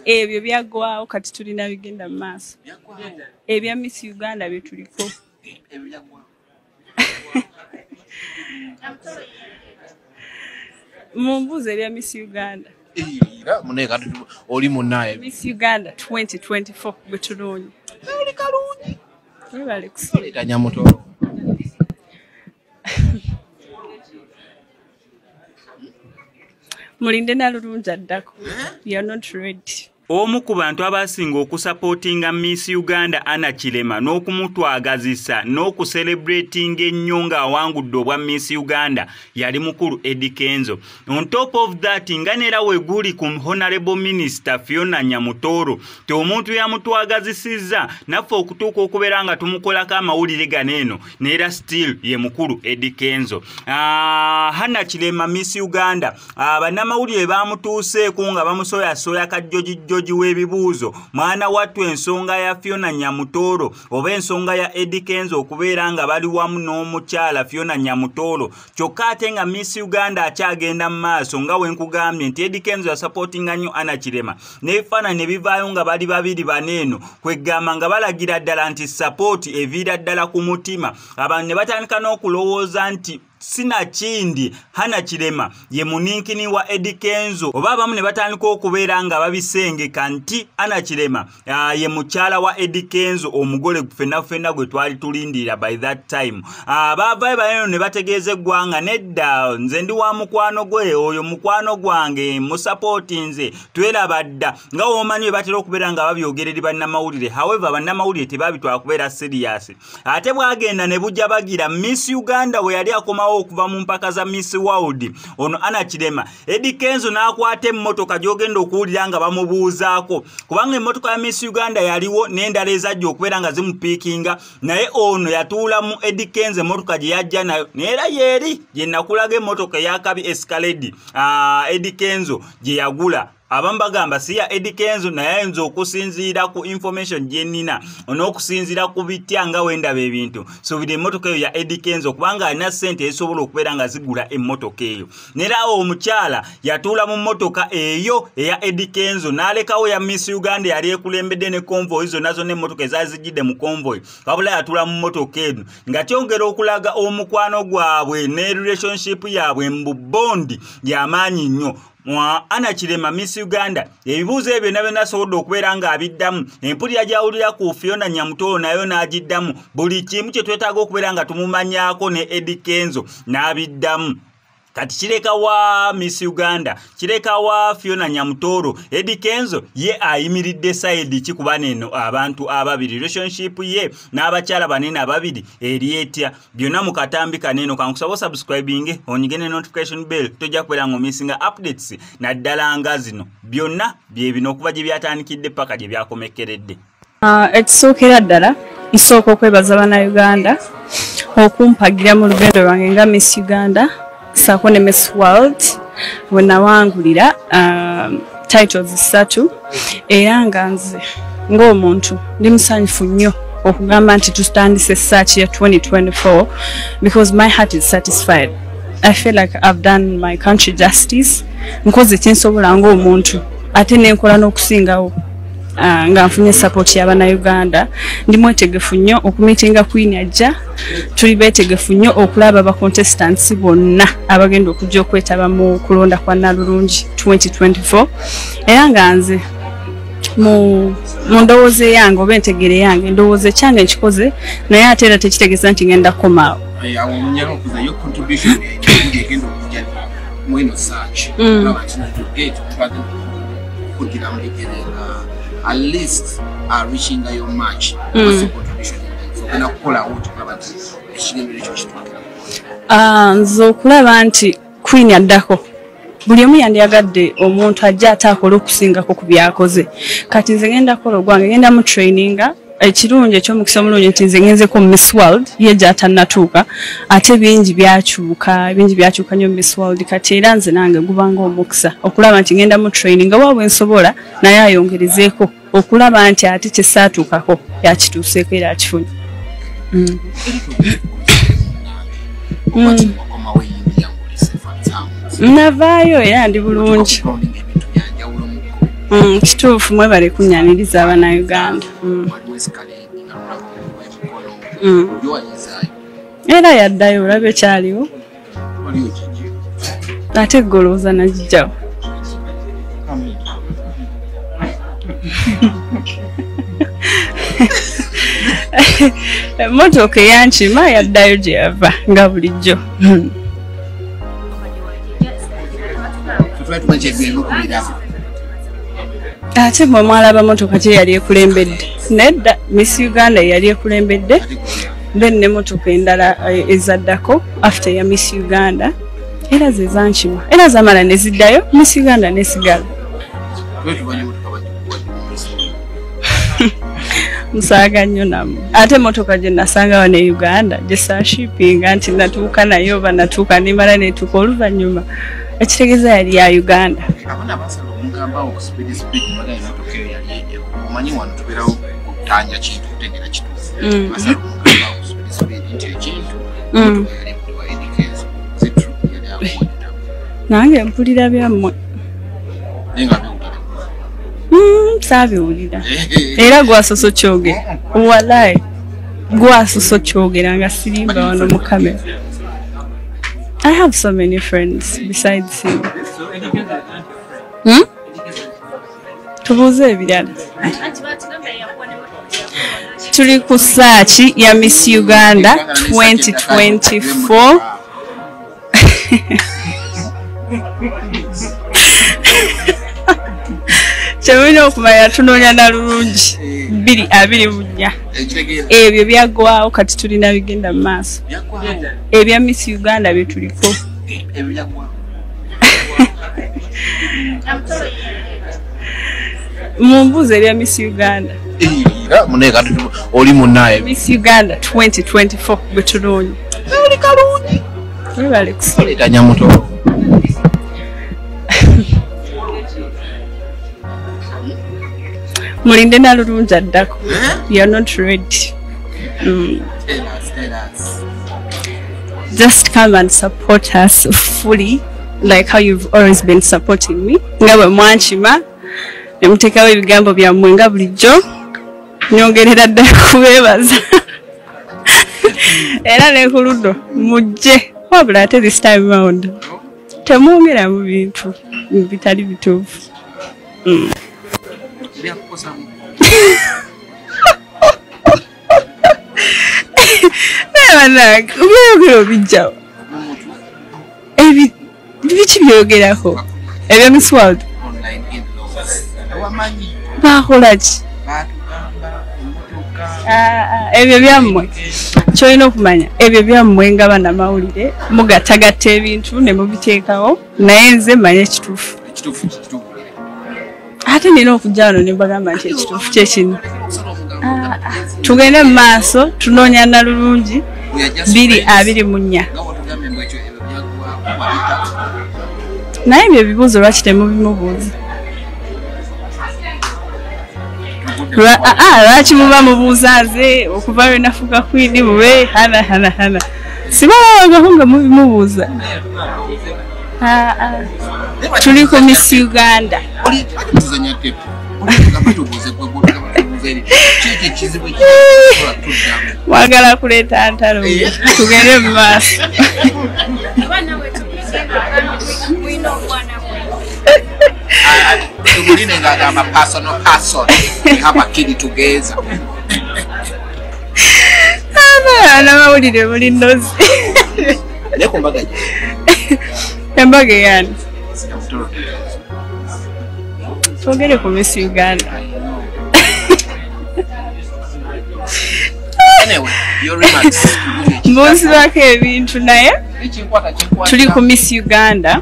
ebyo byaggwawo kati tulina bigenda mu maaso ebya Miss Uganda bye tuliko mumbuze ebya Miss Uganda muneka oli munaye Miss Uganda 2024 bwe tulonye oli kalungi webale kusiita Tanyamutoro mulinde nalulungi addako you're not ready. Omu ku bantu abasinga okusupportinga Miss Uganda Anna Chilema n'okumutwagazisa n'okucelebratinga ennyo ng'awangudde obwa Miss Uganda yali mukulu Eddie Kenzo. On top of that nga neera weeguli ku Honorable Minister Fiona Nyamutoro te omuntu yamutwagazisizza naffe okutuuka okubeera nga tumukolako amawulire ganeeno neera still ye mukulu Eddie Kenzo. Anna Chilema Miss Uganda bannamawulire baamutuuseeko nga bamusoyasoya kajjojijjo webibuuzo mwana wattu ensonga ya Fiona Nyamutoro oba ensonga ya Eddie Kenzo okubeera nga bali wamu n'omukyala Fiona Nyamutoro kyokka ate nga Miss Uganda akyagenda mu maaso nga wenkugambye nti Eddie Kenzo yasupportinga nnyo Anna Chilema n'ebifaananyi ne bivaayo nga bali babiri baneeno kwegamba nga balagira ddala nti support eviira ddala ku mutima abantu ne batandika n'okulowooza nti sinakindi Anna Chilema ye muninkini wa Eddie Kenzo oba abamu ne batandika okubeera nga babisengeka nti Anna Chilema ye mukyala wa Eddie Kenzo omugole ffenna gwe twali tulindirira by that time. Baavayo baneno ne bategeeza eggwanga nedda nze ndi wa mukwano gwe oyo mukwano gwange musapoti nze tweraba dda nga womanyi we batera okubeera nga babyogereri bannamawulire. However bannamawulire tebabitwala kubeera serious. Ate bwagenda ne bujja bagira Miss Uganda we yali akoma okuva mu mpaka za Miss World ono Anna Chilema Eddie Kenzo n'akwata emmotoka gy'ogenda okuwulira nga bamubuuzaako kubanga emmotoka ya Miss Uganda yaliwo n'endala ezajja okubeera nga zimupiikinga naye ono yatuula mu Eddie Kenzo emmotoka gye yajja nayo neera yeeri gye nakulaga emmotoka eyakabi Escalade Eddie Kenzo gye yagula. Abamu bagamba si ya Eddie Kenzo naye ayinza okusinziira ku information gye nnina n'okusinziira ku bitya nga wendaba ebintu suubira emmotoka eyo ya Eddie Kenzo kubanga alina ssente ezisobola okubeera nga zigula emmotoka eyo. Neera awo omukyala yatuula mu mmotoka eyo eya Eddie Kenzo n'alekawo ya Miss Uganda yali ekulembedde ne convoy zonna emmotoka ezaali zijjidde mu convoy wabula yatuula mu mmotoka eno nga kyongera okulaga omukwano gwabwe ne relationship yaabwe mu bondi y'amaanyi nnyo. Anna Chilema Miss Uganda ebibuuzo ebyo byonna asobodde okubeera nga abiddamu empulira gy'awulira ku Fiona Nyamutoro nayo n'agiddamu buli kimu kye twetaaga okubeera nga tumumanyaako ne Eddie Kenzo n'abiddamu. Kati kireka wa Miss Uganda kireka wa Fiona Nyamutoro Eddie Kenzo ye ayimiridde side kikuba neno abantu ababiri relationship ye n'abakyala banene ababiri eri etya byonna mu katambi kaneno kankusaba subscribing onyigene notification bell tojja kubeera ngo missing updates naddala nga zino byonna bye bino okuva gye byatandikidde paka gye byakomekeredde. Ekisookera ddala nsooka okwebaza bannayuganda okumpagira mu lugendo lwange nga Miss Uganda saako ne Miss World we nawangulira titles 3 era nga nze ng'omuntu ndi musanyufu nnyo okugamba nti tutandise search ya 2024 because my heart is satisfied. I feel like I've done my country justice nkoze kinsobola ng'omuntu ate nenkola n'okusingawo nga nfunye support y'Abannayuganda. Ndi mwetegefu nnyo okumitinga Queen ajja tuli beetegefu nnyo okulaba ba contestants bonna abagenda okujja okwetaba mu kulonda kwa Nalulungi 2024 era nga nze mu ndowooza yange oba entegere yange ndowooza ekyange nkikoze naye ate era tekitegeeza nti ngenda kukomaawo. At least reaching your match. Nze okulaba nti Queen addako buli omu yandiyagadde omuntu ajja ataakola okusingako ku byakoze. Kati nze ngenda kola ogwange ngenda mu traininga ekirungi eky'omukisa omulungi nti nze ngenzeko Miss World ye gy'atannatuuka ate bingi byakyuka nnyo Miss World kati era nze nange gubanga omukisa okulaba nti ngenda mu training waabwe nsobola naye ayongerezeeko okulaba nti ate kyesaatuukako yakituuseeko era akifunye. Navaayo era ndi bulungi. Kituufu mwebale kunnyaniriza Abannayuganda. Era yaddayo olaba ekyaliwo. Ate golooza nagijjawo. Emmotoka eyankima yaddayo gye yava nga bulijjo. Ate bwe mwalaba motoka gye yali ekulembedde. Nedda Miss Uganda yali ekulembedde. Then ne motoka endala ezaddako after ya Miss Uganda. Era ze zankima. Era zamala ne ziddayo Miss Uganda nesigala. Musaaga nnyo namu. Ate motoka gye nasanga wano e Uganda gye saashipinga nti natuuka nayo oba natuuka nimala netuuka oluvannyuma. Ekitegeeza yali ya Uganda. Abana basala omugamba okuspeed baga emotoka eyo yali omanyi wano tubeerawo okutanja kintu kutegera kituufu. Basala omugamba okuspeed nti ekintu motoka yali wa Edikenzo. Zitru yali akwonera. Nange mpulira byammwe. Nenga Saabiwulira. Era gwasoso kyogera. Wallahi. Gwasoso kyogera nga sirimba wano mu kamera. I have so many friends besides him. Tubuuze ebirala. Tuli ku search ya Miss Uganda 2024. Kyemulina okumanya tunoonya na lulungi 2024. Ebyo byaggwawo kati tulina bigenda mu maaso. Ebya Miss Uganda bye tuliko. Mumbuuze ebya Miss Uganda. Muneka oli munnaye. Miss Uganda 2024 bwe tunoonya. Oli kalungi. Webale kusoma. Tanya muto. Mulinde na lulungi addako. You're not ready. Tell us. Just come and support us fully, like how you've always been supporting me. Nga bwe mwankima ne muteekawo ebigambo byammwe nga bulijjo. Nyongerera ddala kubeebaza. Era ne ku luddo mujje. Wabula ate this time round temwongera mu bintu bitali bituufu. Byogera bijjawo. Biki byogerako? Ebya Miss World. Bakola ki? Ebyo byammwe. Kyolina okumanya ebyo byammwe nga bannamawulire mugatagatta ebintu ne mubiteekawo naye nze manye ekituufu. Ate nina okujja wano ne mbagamba nti ekituufu kyekino. Tugende mu maaso tunoonya na lulungi 2024. Naye ebyo ebibuuzo lwaki temubimubuuza? Lwaki muba mubuuza nze okuva lwe nafuuka kwini bube hana. Sibalabagaho nga mubimubuuza. Tuli ku Miss Uganda. Mwagala kuleeta ntalo. Tugende mu maaso. I'm a personal person. We have a kid together. Namawulire muli nnozi. Embaga yani. Twogere ku Miss Uganda. Anyway, your remarks. Mbuzibako ebintu naye tuli ku Miss Uganda.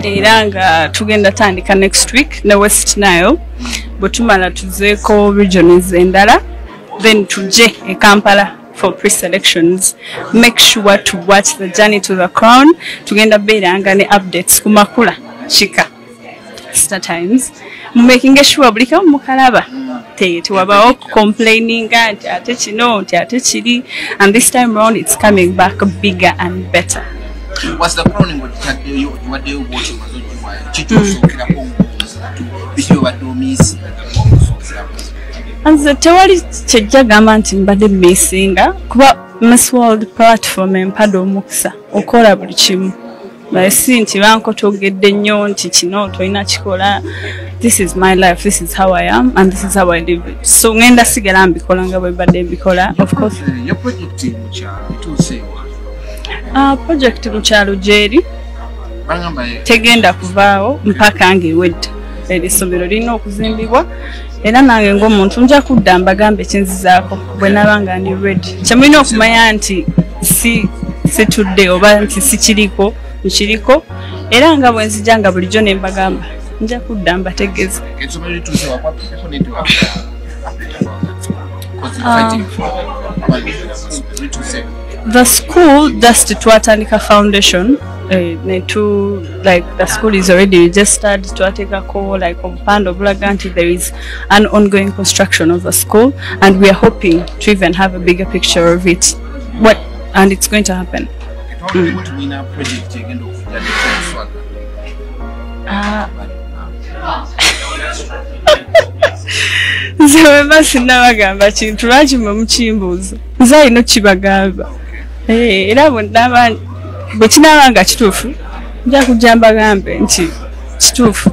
Era nga tugenda tandika next week ne West Nile bwetumala tuzeeko regions endala then tuje e Kampala for pre-selections. Make sure to watch the journey to the crown. Tugenda beeranga ne updates ku makula chika Star Times. Making sure buli kamu mukalaba tewabawo complaining nti ate kino nti ate kiri, and this time round it's coming back bigger and better. What's the crowning what you watching? ki obadde omiisinga nze tewali kyejja gamba nti mbadde miisinga kuba Miss World platform empadde omukisa okola buli kimu si nti bankotogedde nnyo nti kino tolina kikola. This is my life, this is how I am and this is how I live it. So ngenda sigala mbikola nga bwe mbadde mbikola. Of course your project mu kyalo ituuseewa? Project mu kyalo gyeri bagamba tegenda kuvaawo mpaka ng'ewedde. Essomero lirina okuzimbibwa era nange ng'omuntu nja kudda mbagambe ekinzizaako bwe naba nga ndi ready. Kyemulina okumanya nti situdde oba nti sikiriko nkiriko era nga bwe nzija nga bulijjo ne mbagamba nja kudda mbategeeza. Essomero lituuseewa kwa people need to the school just twatandika foundation like the school is already registered twatekako like obupande obulaga nti there is an ongoing construction of the school and we are hoping to even have a bigger picture of it and it's going to happen. Nze basi nabagamba kintu lwaki mwe mukimbuuza nze alina kibagamba era bwe kinaba nga kituufu nja kujja mbagambe nti kituufu.